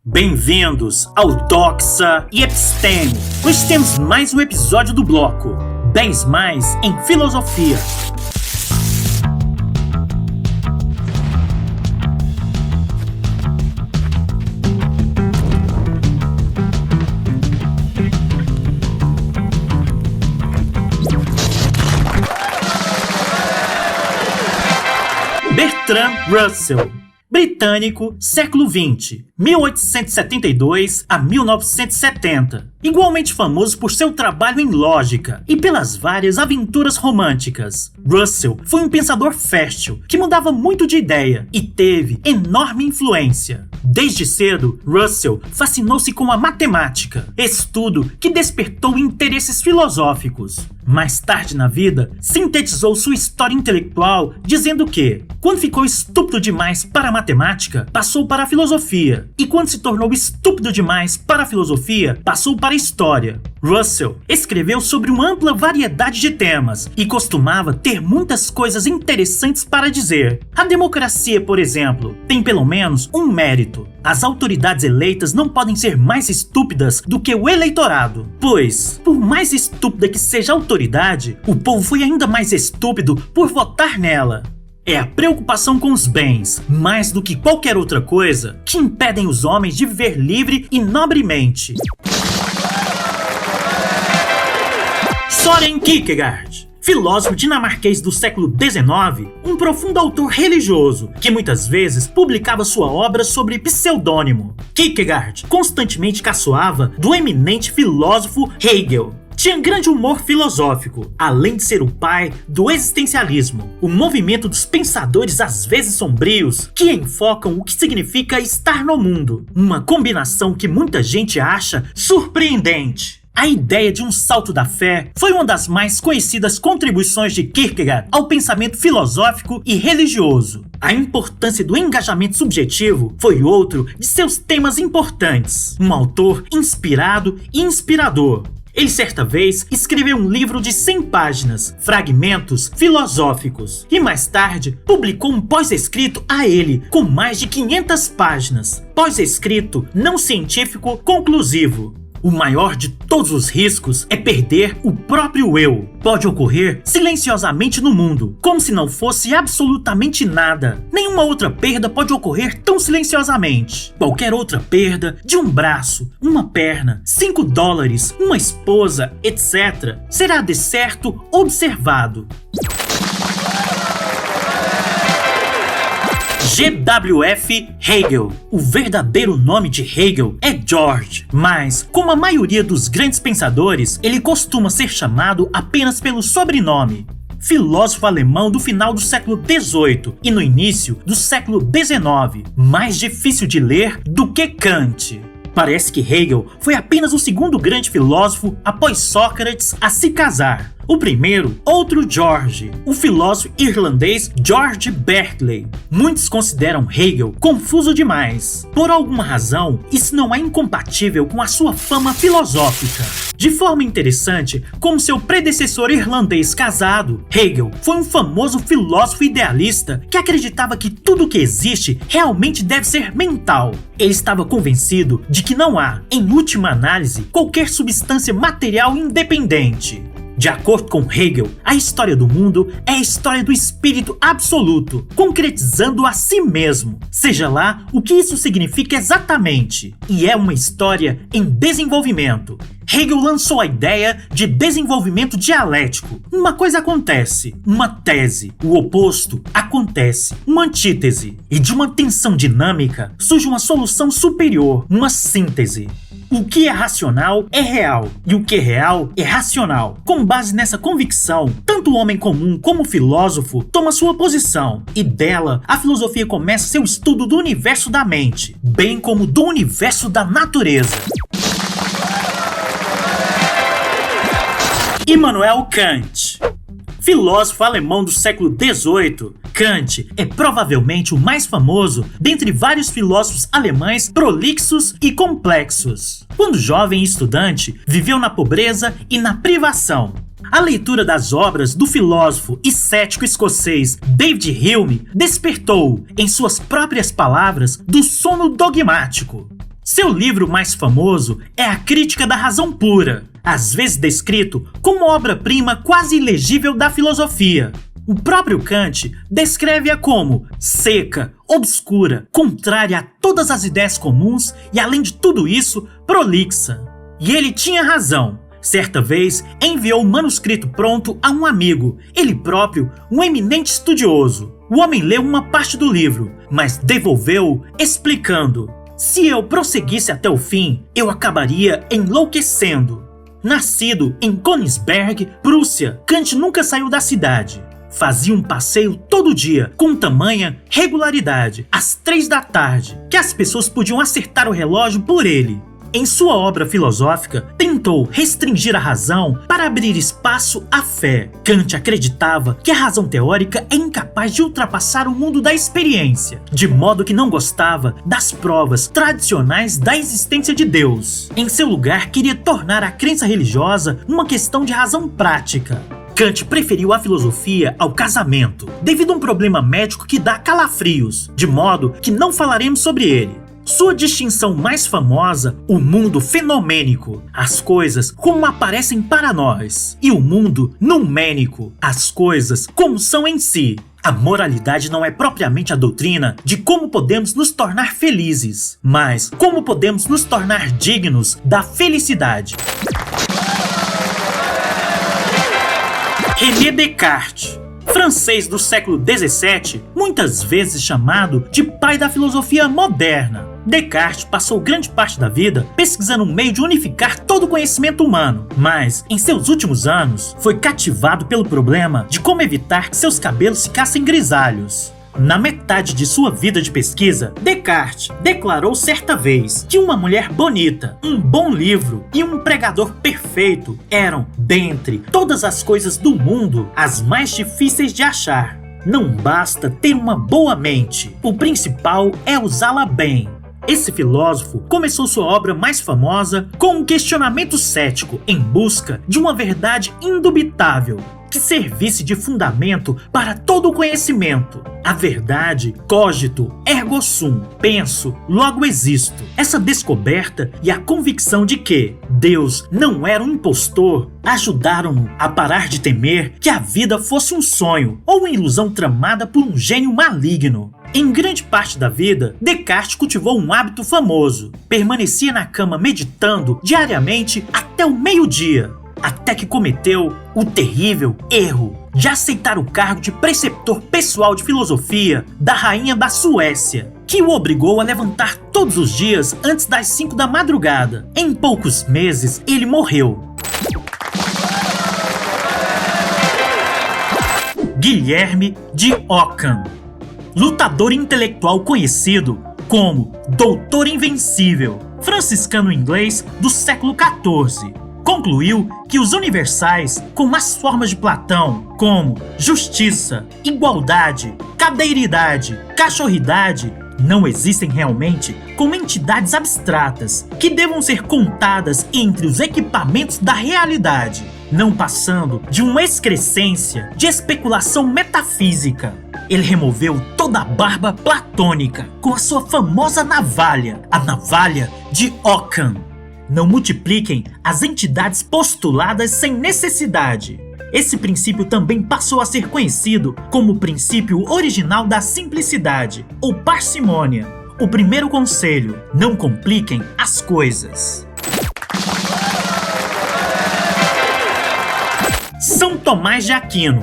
Bem-vindos ao Doxa e Episteme. Hoje temos mais um episódio do bloco 10 mais em filosofia. Bertrand Russell, britânico, século XX, 1872 a 1970. Igualmente famoso por seu trabalho em lógica e pelas várias aventuras românticas, Russell foi um pensador fértil que mudava muito de ideia e teve enorme influência. Desde cedo, Russell fascinou-se com a matemática, estudo que despertou interesses filosóficos. Mais tarde na vida, sintetizou sua história intelectual dizendo que, quando ficou estúpido demais para a matemática, passou para a filosofia, e quando se tornou estúpido demais para a filosofia, passou para a história. Russell escreveu sobre uma ampla variedade de temas e costumava ter muitas coisas interessantes para dizer. A democracia, por exemplo, tem pelo menos um mérito. As autoridades eleitas não podem ser mais estúpidas do que o eleitorado, pois, por mais estúpida que seja a autoridade, o povo foi ainda mais estúpido por votar nela. É a preocupação com os bens, mais do que qualquer outra coisa, que impedem os homens de viver livre e nobremente. Søren Kierkegaard, filósofo dinamarquês do século XIX, um profundo autor religioso, que muitas vezes publicava sua obra sob pseudônimo. Kierkegaard constantemente caçoava do eminente filósofo Hegel. Tinha grande humor filosófico, além de ser o pai do existencialismo, o movimento dos pensadores às vezes sombrios, que enfocam o que significa estar no mundo, uma combinação que muita gente acha surpreendente. A ideia de um salto da fé foi uma das mais conhecidas contribuições de Kierkegaard ao pensamento filosófico e religioso. A importância do engajamento subjetivo foi outro de seus temas importantes. Um autor inspirado e inspirador. Ele certa vez escreveu um livro de 100 páginas, Fragmentos Filosóficos, e mais tarde publicou um pós-escrito a ele, com mais de 500 páginas, pós-escrito não científico conclusivo. O maior de todos os riscos é perder o próprio eu. Pode ocorrer silenciosamente no mundo, como se não fosse absolutamente nada. Nenhuma outra perda pode ocorrer tão silenciosamente. Qualquer outra perda de um braço, uma perna, $5, uma esposa, etc., será de certo observado. G.W.F. Hegel. O verdadeiro nome de Hegel é George, mas, como a maioria dos grandes pensadores, ele costuma ser chamado apenas pelo sobrenome. Filósofo alemão do final do século XVIII e no início do século XIX, mais difícil de ler do que Kant. Parece que Hegel foi apenas o segundo grande filósofo após Sócrates a se casar. O primeiro, outro George, o filósofo irlandês George Berkeley. Muitos consideram Hegel confuso demais. Por alguma razão, isso não é incompatível com a sua fama filosófica. De forma interessante, como seu predecessor irlandês casado, Hegel foi um famoso filósofo idealista que acreditava que tudo que existe realmente deve ser mental. Ele estava convencido de que não há, em última análise, qualquer substância material independente. De acordo com Hegel, a história do mundo é a história do espírito absoluto, concretizando a si mesmo, seja lá o que isso significa exatamente, e é uma história em desenvolvimento. Hegel lançou a ideia de desenvolvimento dialético. Uma coisa acontece, uma tese, o oposto acontece, uma antítese, e de uma tensão dinâmica surge uma solução superior, uma síntese. O que é racional é real, e o que é real é racional. Com base nessa convicção, tanto o homem comum como o filósofo toma sua posição, e dela a filosofia começa seu estudo do universo da mente, bem como do universo da natureza. Immanuel Kant. Filósofo alemão do século XVIII, Kant é provavelmente o mais famoso dentre vários filósofos alemães prolixos e complexos. Quando jovem e estudante, viveu na pobreza e na privação. A leitura das obras do filósofo e cético escocês David Hume despertou, em suas próprias palavras, do sono dogmático. Seu livro mais famoso é A Crítica da Razão Pura, às vezes descrito como obra-prima quase ilegível da filosofia. O próprio Kant descreve-a como seca, obscura, contrária a todas as ideias comuns e, além de tudo isso, prolixa. E ele tinha razão. Certa vez, enviou o manuscrito pronto a um amigo, ele próprio um eminente estudioso. O homem leu uma parte do livro, mas devolveu-o explicando: se eu prosseguisse até o fim, eu acabaria enlouquecendo. Nascido em Königsberg, Prússia, Kant nunca saiu da cidade. Fazia um passeio todo dia, com tamanha regularidade, às 3 da tarde, que as pessoas podiam acertar o relógio por ele. Em sua obra filosófica, tentou restringir a razão para abrir espaço à fé. Kant acreditava que a razão teórica é incapaz de ultrapassar o mundo da experiência, de modo que não gostava das provas tradicionais da existência de Deus. Em seu lugar, queria tornar a crença religiosa uma questão de razão prática. Kant preferiu a filosofia ao casamento, devido a um problema médico que dá calafrios, de modo que não falaremos sobre ele. Sua distinção mais famosa, o mundo fenomênico, as coisas como aparecem para nós, e o mundo numênico, as coisas como são em si. A moralidade não é propriamente a doutrina de como podemos nos tornar felizes, mas como podemos nos tornar dignos da felicidade. René Descartes, francês do século XVII, muitas vezes chamado de pai da filosofia moderna. Descartes passou grande parte da vida pesquisando um meio de unificar todo o conhecimento humano, mas, em seus últimos anos, foi cativado pelo problema de como evitar que seus cabelos ficassem grisalhos. Na metade de sua vida de pesquisa, Descartes declarou certa vez que uma mulher bonita, um bom livro e um pregador perfeito eram, dentre todas as coisas do mundo, as mais difíceis de achar. Não basta ter uma boa mente, o principal é usá-la bem. Esse filósofo começou sua obra mais famosa com um questionamento cético em busca de uma verdade indubitável, que servisse de fundamento para todo o conhecimento. A verdade, cogito, ergo sum, penso, logo existo. Essa descoberta e a convicção de que Deus não era um impostor ajudaram-no a parar de temer que a vida fosse um sonho ou uma ilusão tramada por um gênio maligno. Em grande parte da vida, Descartes cultivou um hábito famoso. Permanecia na cama meditando diariamente até o meio-dia, até que cometeu o terrível erro de aceitar o cargo de preceptor pessoal de filosofia da rainha da Suécia, que o obrigou a levantar todos os dias antes das 5 da madrugada. Em poucos meses, ele morreu. Guilherme de Ockham, lutador intelectual conhecido como Doutor Invencível, franciscano inglês do século XIV. Concluiu que os universais, como as formas de Platão, como justiça, igualdade, cadeiridade, cachorridade, não existem realmente como entidades abstratas que devam ser contadas entre os equipamentos da realidade, não passando de uma excrescência de especulação metafísica. Ele removeu toda a barba platônica com a sua famosa navalha, a navalha de Ockham. Não multipliquem as entidades postuladas sem necessidade. Esse princípio também passou a ser conhecido como o princípio original da simplicidade, ou parcimônia. O primeiro conselho: não compliquem as coisas. São Tomás de Aquino,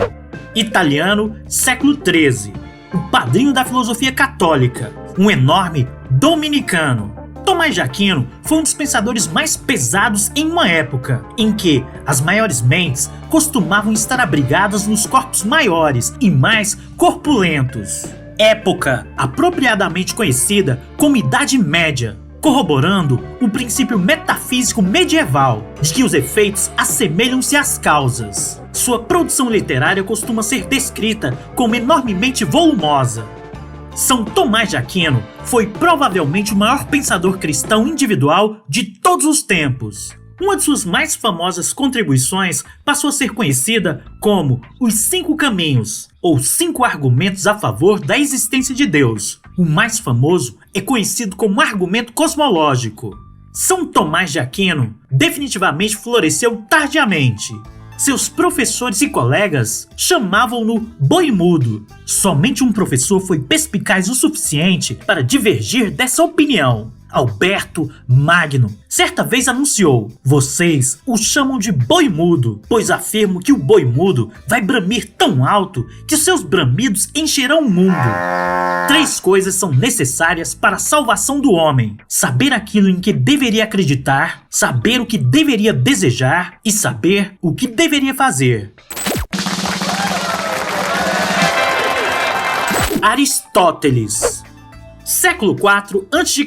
italiano, século XIII, o padrinho da filosofia católica, um enorme dominicano. Tomás de Aquino foi um dos pensadores mais pesados em uma época em que as maiores mentes costumavam estar abrigadas nos corpos maiores e mais corpulentos. Época apropriadamente conhecida como Idade Média, corroborando o princípio metafísico medieval de que os efeitos assemelham-se às causas. Sua produção literária costuma ser descrita como enormemente volumosa. São Tomás de Aquino foi provavelmente o maior pensador cristão individual de todos os tempos. Uma de suas mais famosas contribuições passou a ser conhecida como os 5 caminhos, ou 5 argumentos a favor da existência de Deus. O mais famoso é conhecido como argumento cosmológico. São Tomás de Aquino definitivamente floresceu tardiamente. Seus professores e colegas chamavam-no boi mudo. Somente um professor foi perspicaz o suficiente para divergir dessa opinião. Alberto Magno certa vez anunciou: "Vocês o chamam de boi mudo, pois afirmo que o boi mudo vai bramir tão alto que seus bramidos encherão o mundo." 3 coisas são necessárias para a salvação do homem: saber aquilo em que deveria acreditar, saber o que deveria desejar e saber o que deveria fazer. Aristóteles. Século IV a.C.,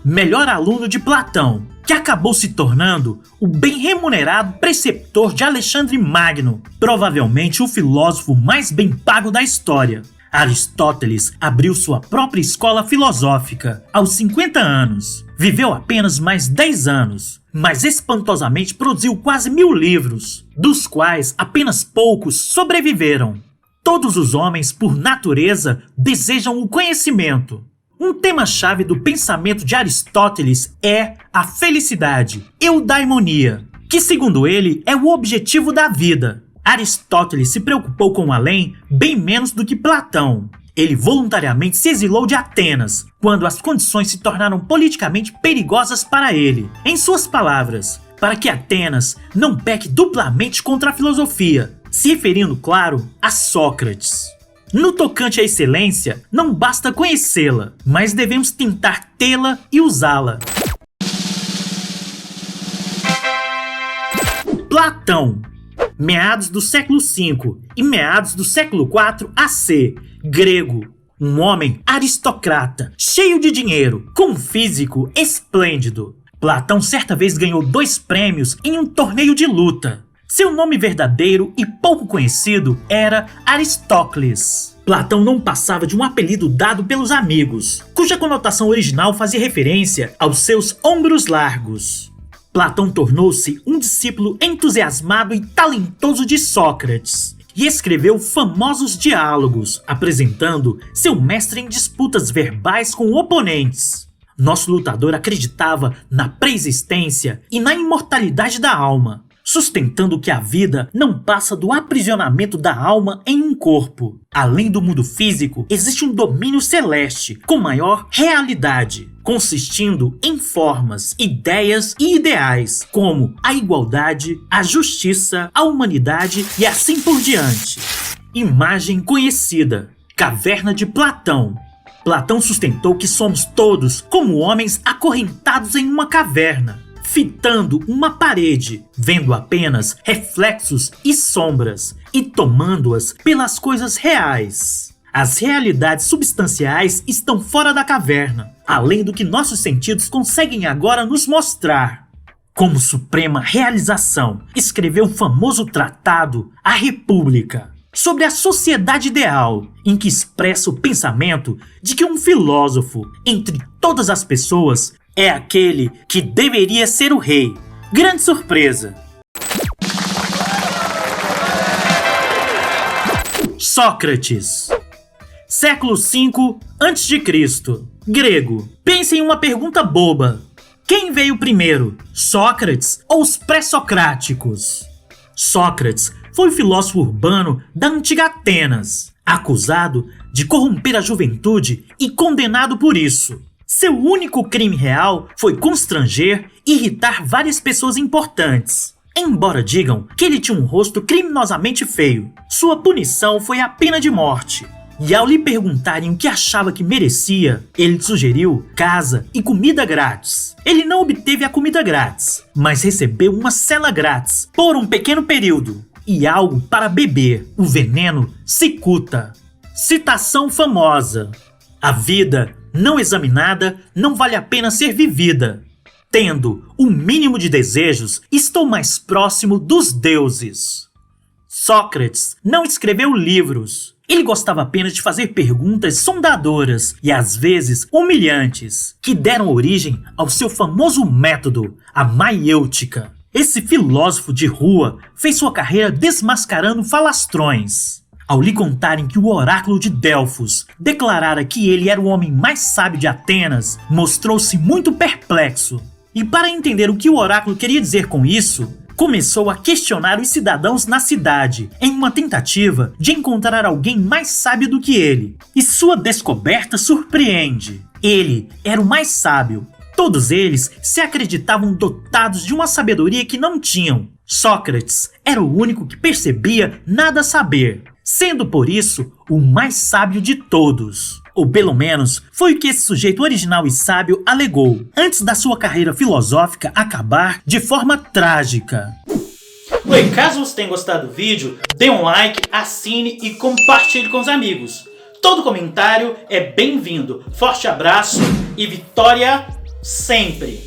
melhor aluno de Platão, que acabou se tornando o bem remunerado preceptor de Alexandre Magno, provavelmente o filósofo mais bem pago da história. Aristóteles abriu sua própria escola filosófica aos 50 anos. Viveu apenas mais 10 anos, mas espantosamente produziu quase 1000 livros, dos quais apenas poucos sobreviveram. Todos os homens, por natureza, desejam o conhecimento. Um tema-chave do pensamento de Aristóteles é a felicidade, eudaimonia, que segundo ele é o objetivo da vida. Aristóteles se preocupou com o além bem menos do que Platão. Ele voluntariamente se exilou de Atenas, quando as condições se tornaram politicamente perigosas para ele. Em suas palavras, para que Atenas não peque duplamente contra a filosofia, se referindo, claro, a Sócrates. No tocante à excelência, não basta conhecê-la, mas devemos tentar tê-la e usá-la. Platão. Meados do século V e meados do século IV AC, grego. Um homem aristocrata, cheio de dinheiro, com um físico esplêndido. Platão certa vez ganhou 2 prêmios em um torneio de luta. Seu nome verdadeiro e pouco conhecido era Aristócles. Platão não passava de um apelido dado pelos amigos, cuja conotação original fazia referência aos seus ombros largos. Platão tornou-se um discípulo entusiasmado e talentoso de Sócrates e escreveu famosos diálogos, apresentando seu mestre em disputas verbais com oponentes. Nosso lutador acreditava na pré-existência e na imortalidade da alma, sustentando que a vida não passa do aprisionamento da alma em um corpo. Além do mundo físico, existe um domínio celeste com maior realidade, consistindo em formas, ideias e ideais, como a igualdade, a justiça, a humanidade e assim por diante. Imagem conhecida: Caverna de Platão. Platão sustentou que somos todos como homens acorrentados em uma caverna, fitando uma parede, vendo apenas reflexos e sombras e tomando-as pelas coisas reais. As realidades substanciais estão fora da caverna, além do que nossos sentidos conseguem agora nos mostrar. Como suprema realização, escreveu o famoso tratado A República, sobre a sociedade ideal, em que expressa o pensamento de que um filósofo, entre todas as pessoas, é aquele que deveria ser o rei. Grande surpresa! Sócrates. Século V a.C., grego. Pense em uma pergunta boba. Quem veio primeiro, Sócrates ou os pré-socráticos? Sócrates foi o filósofo urbano da antiga Atenas, acusado de corromper a juventude e condenado por isso. Seu único crime real foi constranger e irritar várias pessoas importantes. Embora digam que ele tinha um rosto criminosamente feio, sua punição foi a pena de morte. E ao lhe perguntarem o que achava que merecia, ele sugeriu casa e comida grátis. Ele não obteve a comida grátis, mas recebeu uma cela grátis por um pequeno período e algo para beber, o veneno cicuta. Citação famosa: a vida não examinada não vale a pena ser vivida. Tendo o mínimo de desejos, estou mais próximo dos deuses. Sócrates não escreveu livros. Ele gostava apenas de fazer perguntas sondadoras e às vezes humilhantes, que deram origem ao seu famoso método, a maiêutica. Esse filósofo de rua fez sua carreira desmascarando falastrões. Ao lhe contarem que o oráculo de Delfos declarara que ele era o homem mais sábio de Atenas, mostrou-se muito perplexo. E para entender o que o oráculo queria dizer com isso, começou a questionar os cidadãos na cidade, em uma tentativa de encontrar alguém mais sábio do que ele. E sua descoberta surpreende. Ele era o mais sábio. Todos eles se acreditavam dotados de uma sabedoria que não tinham. Sócrates era o único que percebia nada saber, sendo por isso o mais sábio de todos. Ou pelo menos foi o que esse sujeito original e sábio alegou, antes da sua carreira filosófica acabar de forma trágica. Oi, caso você tenha gostado do vídeo, dê um like, assine e compartilhe com os amigos. Todo comentário é bem-vindo. Forte abraço e vitória sempre!